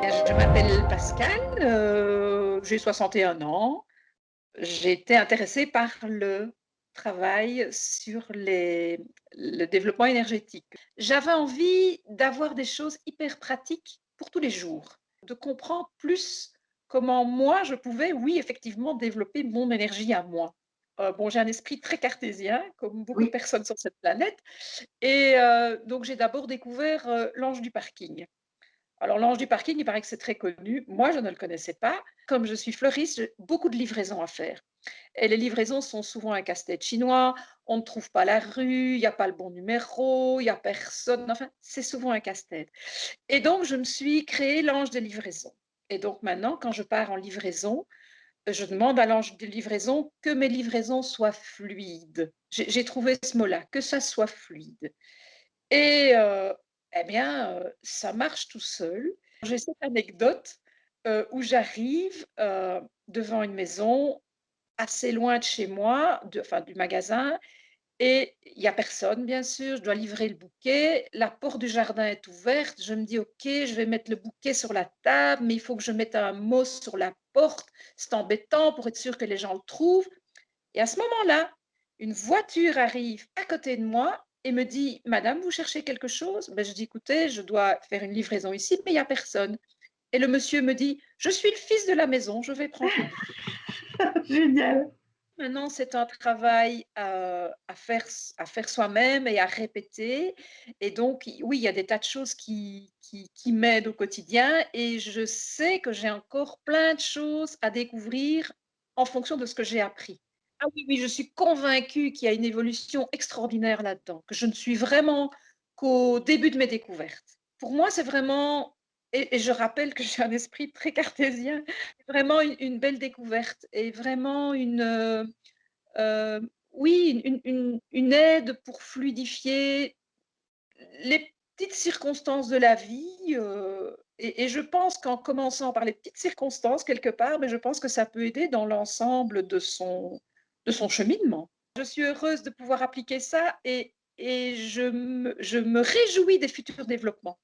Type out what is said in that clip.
Je m'appelle Pascal, j'ai 61 ans. J'ai été intéressée par le travail sur le développement énergétique. J'avais envie d'avoir des choses hyper pratiques pour tous les jours, de comprendre plus comment moi je pouvais, oui, effectivement, développer mon énergie à moi. Bon, j'ai un esprit très cartésien, comme beaucoup de Oui, personnes sur cette planète, et donc j'ai d'abord découvert l'ange du parking. Alors l'ange du parking, il paraît que c'est très connu. Moi, je ne le connaissais pas. Comme je suis fleuriste, j'ai beaucoup de livraisons à faire. Et les livraisons sont souvent un casse-tête chinois. On ne trouve pas la rue, il n'y a pas le bon numéro, il n'y a personne. Enfin, c'est souvent un casse-tête. Et donc, je me suis créé l'ange de livraison. Et donc maintenant, quand je pars en livraison, je demande à l'ange de livraison que mes livraisons soient fluides. J'ai trouvé ce mot-là, que ça soit fluide. Et eh bien, ça marche tout seul. J'ai cette anecdote, où j'arrive, devant une maison assez loin de chez moi, enfin du magasin, et il y a personne bien sûr, je dois livrer le bouquet. La porte du jardin est ouverte, je me dis: «OK, je vais mettre le bouquet sur la table, mais il faut que je mette un mot sur la porte». C'est embêtant pour être sûr que les gens le trouvent. Et à ce moment-là, une voiture arrive à côté de moi et me dit: «Madame, vous cherchez quelque chose?» Ben, je dis: «Écoutez, je dois faire une livraison ici, mais il y a personne». Et le monsieur me dit: «Je suis le fils de la maison, je vais prendre le bouquet». génial. Maintenant, c'est un travail, à faire soi-même et à répéter, et donc oui, il y a des tas de choses qui m'aident au quotidien, et je sais que j'ai encore plein de choses à découvrir en fonction de ce que j'ai appris. Ah oui, oui, je suis convaincue qu'il y a une évolution extraordinaire là-dedans, que je ne suis vraiment qu'au début de mes découvertes. Pour moi, c'est vraiment, et je rappelle que j'ai un esprit très cartésien, vraiment une belle découverte et vraiment oui, une aide pour fluidifier les petites circonstances de la vie, et je pense qu'en commençant par les petites circonstances quelque part, beh, je pense que ça peut aider dans l'ensemble de son cheminement. Je suis heureuse de pouvoir appliquer ça, et je me réjouis des futurs développements.